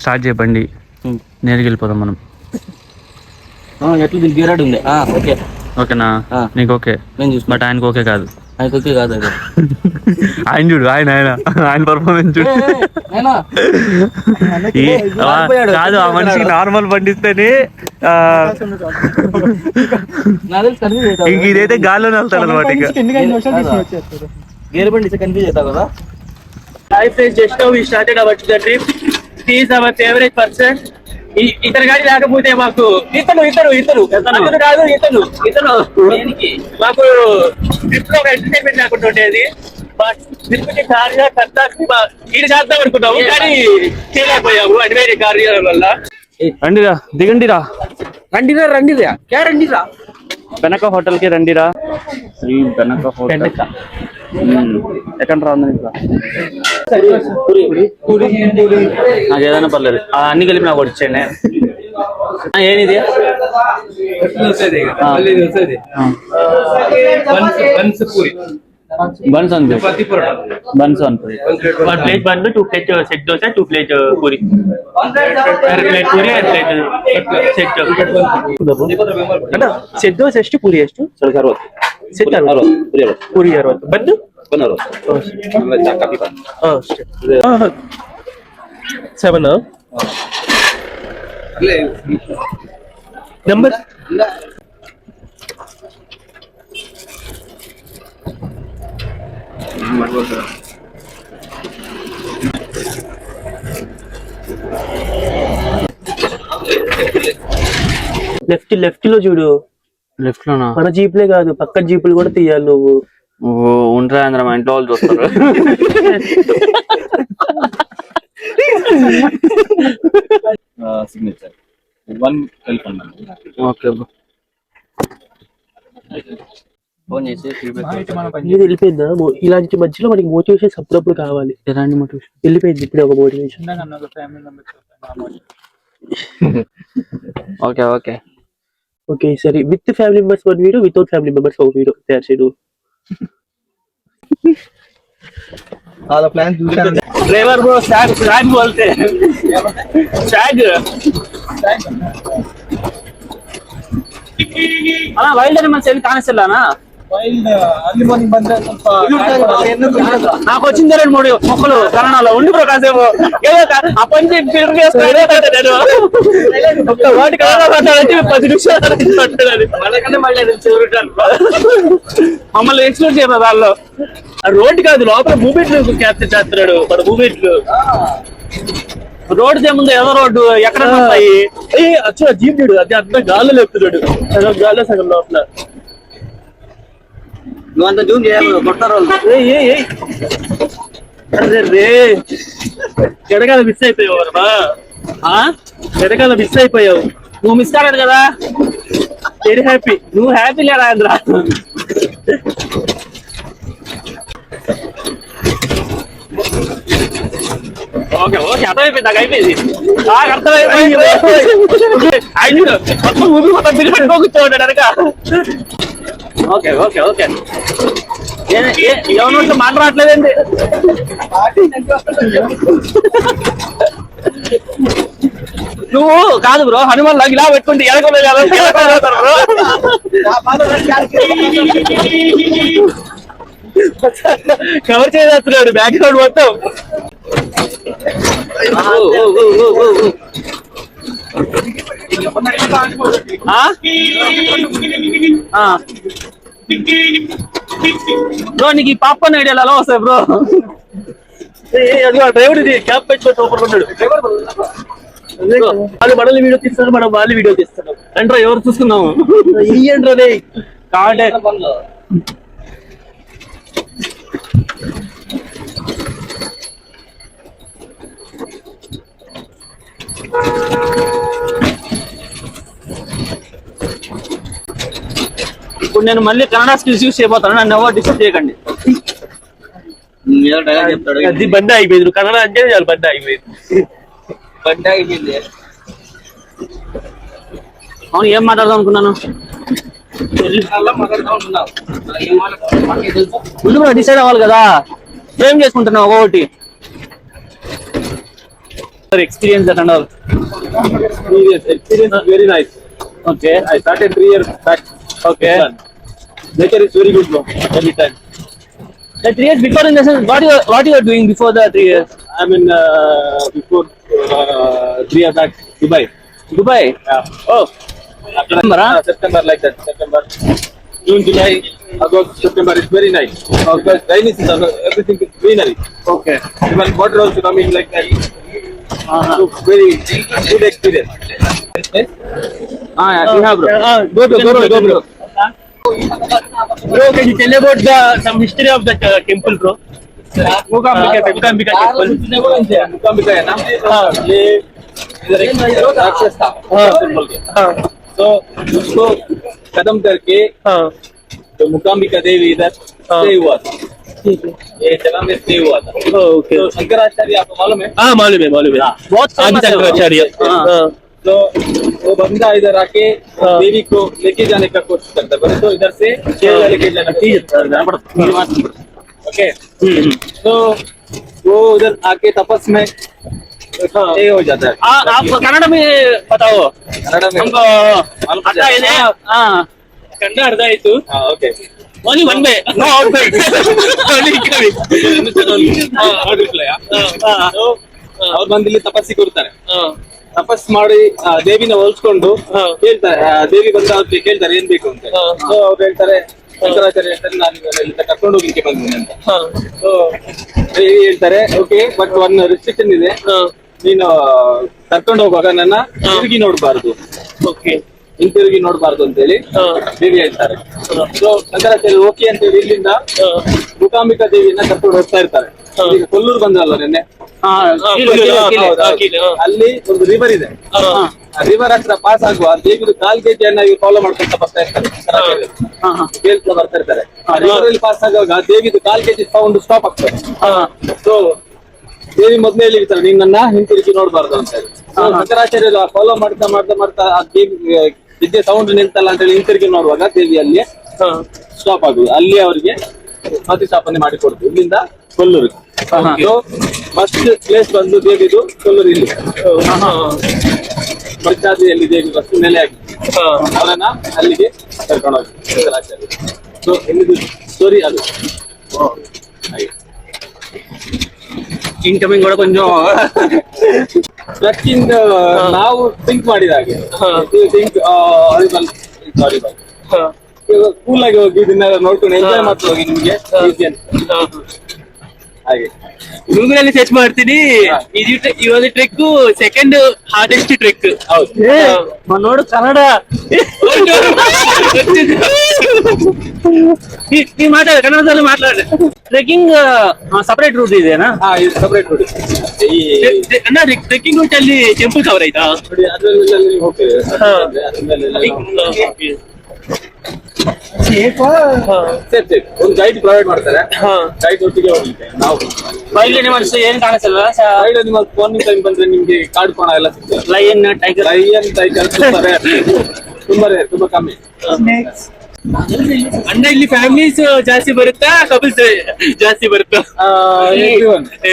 Start చేయబండి, నేరుగా వెళ్ళిపోదాం మనం. ఎట్లా దీనికి గేరాడు ఉంది. ఓకే ఓకేనా? నీకు ఓకే, బట్ ఆయనకు ఓకే కాదు. ఆయనకు ఓకే కాదు అది. ఆయన చూడు, ఆయన ఆయన ఆయన పర్ఫార్మెన్స్ చూడు. కాదు, ఆ మనిషికి నార్మల్ బండి ఇస్తేనే ఇదైతే గాల్లోనే వెళ్తాడు అనమాట. గేర్ బండి కన్ఫ్యూజ్ అవుతావు కదా. Hi friends, just we started our trip. He is our favourite person. ఇతను గాడి లేకపోతే మాకు ఇతను కాదు ఇతను మాకు ట్రిప్ లో ఒక ఎంటర్టైన్మెంట్ లేకుండా ఉండేది. ట్రిప్కి ఇది చేద్దాం అనుకున్నాము, కానీ చేయలేకపోయాము అనివార్య కార్యాల వల్ల. రండిరా, దిగండిరా, రండిరా వెనక హోటల్ కి రండిరా. శ్రీ వెనక హోటల్ ఎక్కడ రాందని నాకు ఏదైనా పర్లేదు, అన్ని కలిపి నాకు ఒకటి ఇచ్చేయండి. ఏనిది బన్స్ అంతే, బన్స్ అంతే. 1 plate bun, 2 plate set dosa, 2 plate puri. 1 plate puri and plate set dosa. Set dosa ಎಷ್ಟು puri ಎಷ್ಟು? 60. Set 60. Puri 60. Bandu? 60. ಆಮೇಲೆ ಕಾಫಿ ಬನ್. ಅಷ್ಟೇ. 7 ಅಲ್ಲೇ ನಂಬರ್ లెఫ్ట్ లో చూడు. లెఫ్ట్ లోనా? మన జీపులే కాదు, పక్క జీపులు కూడా తీయాలి నువ్వు. ఉండరా అందరం, మా ఇంట్లో వాళ్ళు చూస్తారు. సిగ్నేచర్ 1 కలిపండి. Okay bro. ఫోన్ చేసి వెళ్ళిపోయిందా? ఇలాంటి మధ్యలో మనకి మోటివేషన్ అప్పుడప్పుడు కావాలి. ఎలాంటి మోటివేషన్? వెళ్ళిపోయింది ఇప్పుడే ఒక మోటివేషన్. ఓకే ఓకే ఓకే సరే. With family members 1 video, without family members 1 video తయారు చేయడు. ड्राइवर ब्रो शैग बोलते हैं. शैग ಅಣ್ಣ ವೈಲ್ಡ್ ಅನಿಮಲ್ಸ್ ಎಲ್ಲಿ ಕಾಣಿಸ್ತಿಲ್ಲ ಅಣ್ಣ. ಅಲ್ಲಿ ಮಾರ್ನಿಂಗ್ ಬಂದ್ರೆ ಸ್ವಲ್ಪ నాకు వచ్చింది 2-3 మొక్కలు కన్నడలో ఉండి బ్రో కాసేపు ఆ పంచి నేను ఒక్క వాటి కన్నడ 10 నిమిషాలు మమ్మల్ని ఎక్స్ప్లోర్ చేయబా వాళ్ళు. రోడ్డు కాదు, లోపల మూమెంట్లు క్యాప్చర్ చేస్తున్నాడు మన మూమెంట్లు. రోడ్డు ఏముంది, ఏదో రోడ్డు ఎక్కడ వస్తాయి. అచ్చా జీప్ చూడు, అది అంతా గాల్లో లేపుతున్నాడు, సగం గాల్లో సగం లోపల. నువ్వంతా జూమ్ చేయాలి, కొట్టారు. ఎడగాల మిస్ అయిపోయావు వర్మా, ఎడగాల మిస్ అయిపోయావు. నువ్వు మిస్ కాలేదు కదా, వెరీ హ్యాపీ. నువ్వు హ్యాపీ లేదా ఆంధ్ర? ఓకే ఓకే, అర్థమైపోయింది, నాకు అయిపోయింది, నాకు అర్థమైపోయింది. ఆయన మొత్తం ఊపి మొత్తం బిల్లు కూర్చోండి అనక. ఓకే ఓకే ఓకే, ఎవరి మాట రావట్లేదండి. నువ్వు కాదు బ్రో, హనుమాన్ లాగా ఇలా పెట్టుకుంటే కవర్ చేస్తున్నాడు బ్యాక్గ్రౌండ్ మొత్తం. బ్రో నీకు ఈ పాప్కార్న్ ఐడియాలు ఎలా వస్తాయి బ్రో? డ్రైవర్ ఇది క్యాప్ పెట్టుకొని సూపర్ ఉన్నాడు. వాళ్ళు మనల్ని వీడియో తీస్తున్నారు, మనం వాళ్ళు వీడియో తీస్తున్నాం. అంటారా ఎవరు చూసుకున్నాము ఇయ్యండి కాబట్టి. ఇప్పుడు నేను మళ్ళీ కన్నడ స్కిల్స్ యూస్ చేయబోతాను, నన్ను ఎవరు డిస్టర్బ్ చేయకండి. అది బండి అయిపోయింది, కన్నడ అంటే చాలు బండి అయిపోయింది. అవును, ఏం మాట్లాడదాం అనుకున్నాను. డిసైడ్ అవ్వాలి కదా, ఏం చేసుకుంటున్నావు ఒక్కొక్కటి. experience that and all. Experience is very nice. Okay. I started 3 years back. Okay. Nature is very good, bro. Every time. The 3 years before in the sense, what you are doing before the 3 years? I mean, before 3 years back, Dubai. Dubai. Yeah. Oh. September, huh? September, like that. September, June, July, August, September is very nice. Because rainy season, everything is greenery. Okay. Even water also coming like that. So very good experience. Yeah, you have, bro. Go, bro. Bro, can you tell about some history of that temple, bro? Mukambika temple. Mookambika है ना ये इधर एक राक्षस था temple के तो उसको खत्म करके तो मुकाम्बिका देवी इधर स्टे हुआ था ये जगह में स्टे हुआ था ओके. तो शंकराचार्य आपको मालूम है हाँ, मालूम है. बहुत आदि famous है वो. शंकराचार्य। हाँ. तो वो बंदा इधर आके देवी को लेके जाने का कोशिश करता है तो इधर से केरला लेके जाना ओके तो वो उधर आके तपस में ये हो जाता है आप कन्नड़ में बताओ कन्नಡ में हमको आता है ना. हाँ, कन्नड़ अर्थ ಆಯ್ತು. हाँ okay Only one way, no outside. Only incoming. तो ಅವ್ರು ಬಂದು ಇಲ್ಲಿ ತಪಸ್ಸಿ ಕೊಡ್ತಾರೆ ತಪಸ್ ಮಾಡಿ ದೇವಿನ ಹೋಲ್ಸ್ಕೊಂಡು ಕೇಳ್ತಾರೆ ದೇವಿ ಬಂದ ಅವ್ರಿಗೆ ಕೇಳ್ತಾರೆ ಏನ್ ಬೇಕು ಅಂತ ಸೊ ಅವ್ರು ಹೇಳ್ತಾರೆ ಶಂಕರಾಚಾರ್ಯ ಹೇಳ್ತಾರೆ ನಾನು ಇಲ್ಲಿ ಕರ್ಕೊಂಡು ಹೋಗ್ಲಿಕ್ಕೆ ಬಂದಿದ್ದೀನಿ ಅಂತ ಸೊ ದೇವಿ ಹೇಳ್ತಾರೆ ಓಕೆ ಬಟ್ ಒನ್ ರಿಸ್ಟ್ರಿಕ್ಷನ್ ಇದೆ ನೀನು ಕರ್ಕೊಂಡು ಹೋಗುವಾಗ ನನ್ನ ತಿರುಗಿ ನೋಡ್ಬಾರ್ದು ಓಕೆ ಹಿಂತಿರುಗಿ ನೋಡ್ಬಾರ್ದು ಅಂತ ಹೇಳಿ ದೇವಿ ಹೇಳ್ತಾರೆ ಸೊ ಶಂಕರಾಚಾರ್ಯ ಓಕೆ ಅಂತ ಹೇಳಿ ಇಲ್ಲಿಂದ ಮುಕಾಂಬಿಕಾ ದೇವಿಯನ್ನ ಕರ್ಕೊಂಡು ಹೋಗ್ತಾ ಇರ್ತಾರೆ ಈಗ ಕೊಲ್ಲೂರು ಬಂದ್ರಲ್ಲ ನಿನ್ನೆ ಅಲ್ಲಿ ಒಂದು ರಿವರ್ ಇದೆ ರಿವರ್ ಹತ್ರ ಪಾಸ್ ಆಗುವ ದೇವಿದು ಕಾಲ್ಗೆಜ್ಜೆಯನ್ನ ಇವ್ರು ಫಾಲೋ ಮಾಡ್ಕೊಂತ ಬರ್ತಾ ಇರ್ತಾರೆ ಕೇಳ್ತಾ ಬರ್ತಾ ಇರ್ತಾರೆ ರಿವರ್ ಅಲ್ಲಿ ಪಾಸ್ ಆಗುವಾಗ ದೇವಿದು ಕಾಲ್ಗೆಜ್ಜೆ ಸೌಂಡ್ ಸ್ಟಾಪ್ ಆಗ್ತದೆ ಸೊ ದೇವಿ ಮೊದ್ಲೇ ಹೇಳಿರ್ತಾರೆ ನೀನ್ ನನ್ನ ಹಿಂತಿರುಗಿ ನೋಡ್ಬಾರ್ದು ಅಂತ ಹೇಳಿ ಶಂಕರಾಚಾರ್ಯರು ಫಾಲೋ ಮಾಡ್ತಾ ಮಾಡ್ತಾ ಮಾಡ್ತಾ ಆ ದೇವಿ ಗೆಜ್ಜೆ ಸೌಂಡ್ ನಿಲ್ತಲ್ಲ ಅಂತ ಹೇಳಿ ಹಿಂತಿರುಗಿ ನೋಡುವಾಗ ದೇವಿ ಅಲ್ಲಿ ಸ್ಟಾಪ್ ಆಗುದು ಅಲ್ಲಿ ಅವರಿಗೆ ಪ್ರತಿಷ್ಠಾಪನೆ ಮಾಡಿಕೊಡ್ತು ಇಲ್ಲಿಂದ ಕೊಲ್ಲೂರು ಫಸ್ಟ್ ಪ್ಲೇಸ್ ಬಂದು ದೇವಿದು ಕೊಲ್ಲೂರು ಇಲ್ಲಿ ಪಂಚಾದಿಯಲ್ಲಿ ದೇವಿ ಫಸ್ಟ್ ನೆಲೆ ಆಗಿ ಅವರನ್ನ ಅಲ್ಲಿಗೆ ಕರ್ಕೊಂಡು ಹೋಗಿ ಶಂಕರಾಚಾರ್ಯ ಸೊ ಇಲ್ಲಿದು ಸ್ಟೋರಿ ಅದು ಹಾಗೆ ಇನ್ಕಮಿಂಗ್ ಕೂಡ ಕೊಂಚ ಟ್ರೆಕ್ಕಿಂಗ್ ನಾವು ಥಿಂಕ್ ಮಾಡಿದ ಹಾಗೆ ಥಿಂಕ್ ಹಾರಿಬಲ್ ಕೂಲ್ ಆಗಿ ಹೋಗಿ ಇದನ್ನೆಲ್ಲ ನೋಡ್ಕೊಂಡು ಎಂಜಾಯ್ ಮಾಡ್ತಾ ಹೋಗಿ ನಿಮ್ಗೆ ಹಾಗೆ ಗೂಗಲ್ ಸರ್ಚ್ ಮಾಡ್ತೀನಿ ಇವಾಗ ಟ್ರೆಕ್ ಸೆಕೆಂಡ್ ಹಾರ್ಡೆಸ್ಟ್ ಟ್ರೆಕ್. ನೋಡು ಕನ್ನಡ ನೀ ಮಾತಾಡ ಕನ್ನಡದಲ್ಲಿ ಮಾತಾಡ. ಟ್ರೆಕ್ಕಿಂಗ್ ಸಪರೇಟ್ ರೂಟ್ ಇದೆನಾ? ಸಪರೇಟ್ ರೂಟ್ ಅಣ್ಣ ಟ್ರೆಕ್ಕಿಂಗ್ ರೂಟ್ ಅಲ್ಲಿ ಟೆಂಪಲ್ ಕವರ್ ಆಯ್ತಾ? ಅದ್ರಲ್ಲಿ ಹೋಗ್ತೇವೆ ಒಂದು ಗೈಡ್ ಪ್ರೊವೈಡ್ ಮಾಡ್ತಾರೆ ಗೈಡ್ ಒಟ್ಟಿಗೆ ಹೋಗ್ಲಿಕ್ಕೆ ನಾವು ವೈಲ್ಡ್ ಅನಿಮಲ್ಸ್ ಏನ್ ಕಾಣಿಸಲ್ವಾ? ವೈಲ್ಡ್ ಅನಿಮಲ್ಸ್ ಮಾರ್ನಿಂಗ್ ಟೈಮ್ ಬಂದ್ರೆ ನಿಮ್ಗೆ ಕಾಡು ಕೋಣ ಎಲ್ಲ ಸಿಗ್ತದೆ. ಲಯನ್ ಟೈಗರ್ ತುಂಬಾ ಕಮ್ಮಿ. ಅಣ್ಣ ಇಲ್ಲಿ ಫ್ಯಾಮಿಲೀಸ್ ಜಾಸ್ತಿ ಬರುತ್ತಾ ಕಪಲ್ಸ್ ಜಾಸ್ತಿ ಬರುತ್ತಾ?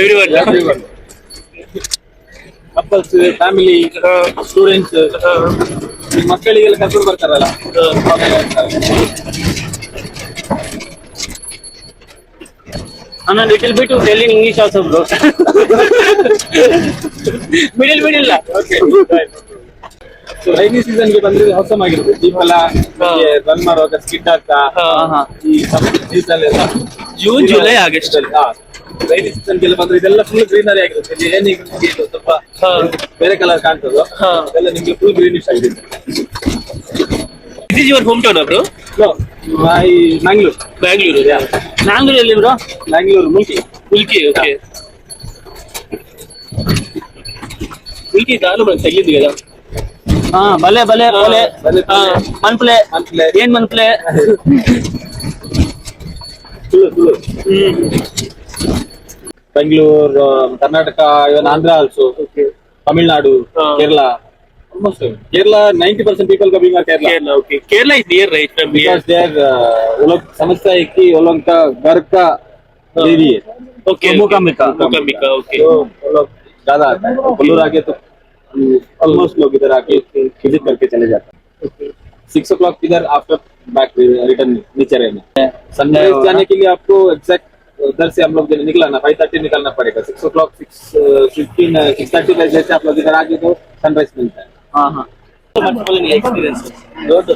ಎವ್ರಿವನ್ ಕಪಲ್ಸ್ ಫ್ಯಾಮಿಲಿ ಸ್ಟೂಡೆಂಟ್ಸ್ ಮಕ್ಕಳಿಗೆಲ್ಲ ಕರ್ಕೊಂಡು ಬರ್ತಾರಲ್ಲ ಅಣ್ಣ little bit tell in English also bro. Middle okay rainy season ಗೆ ಬಂದ್ರೆ ಹೊಸಮ್ ಆಗಿರುತ್ತೆ ಜೀಪ್ ಎಲ್ಲ ರನ್ ಮಾಡುವಾಗ ಸ್ಕಿಡ್ ಆಗ್ತಾ ಈ ಸೀಸನ್ ಎಲ್ಲ ಜೂನ್ ಜುಲೈ ಆಗಸ್ಟ್ ಅಲ್ಲಿ ರೈನಿ ಸೀಸನ್ ಗೆಲ್ಲ ಬಂದ್ರೆ ಇದೆಲ್ಲ ಫುಲ್ ಗ್ರೀನರಿ ಆಗಿರುತ್ತೆ. ಏನಿಗೆ ಸ್ವಲ್ಪ ಬೇರೆ ಕಲರ್ ಕಾಣ್ತದೋ ಅದೆಲ್ಲ ನಿಮ್ಗೆ ಫುಲ್ ಗ್ರೀನಿಶ್ ಆಗಿರುತ್ತೆ. This is your hometown, bro? No, Mangalore. Bangalore, yeah. Mangalore ಎಲ್ಲಿ bro? Mangalore, Mulki, okay. Mulki ದಾಲು ಬಂತ ಇಲ್ಲಿದ್ದು కదా? ಬಲೆ ಮನ್ಪ್ಲೆ ಏನ್ ಮನ್ಪ್ಲೆ Bengaluru Karnataka even Andhra also Tamil Nadu Kerala almost Kerala 90% people coming are Kerala. Okay, Kerala is near right from here because they are वो लोग समझता है कि वो लोग का घर का देवी है. Okay, Mukambika, okay. तो वो लोग ज्यादा आता है। कोल्लूर आके तो ऑलमोस्ट लोग इधर आके विजिट करके चले जाते हैं। 6 o'clock इधर आफ्टर बैक रिटर्न नीचे रहना। सनराइज जाने के लिए आपको एग्जैक्ट उधर से हम लोग निकला ना 5:30 निकलना पड़ेगा। 6 o'clock 6:15 6:30 जैसे आप लोग इधर आगे तो सनराइज मिलता है। మర్చిపోలేని ఎక్స్పీరియన్స్ Good.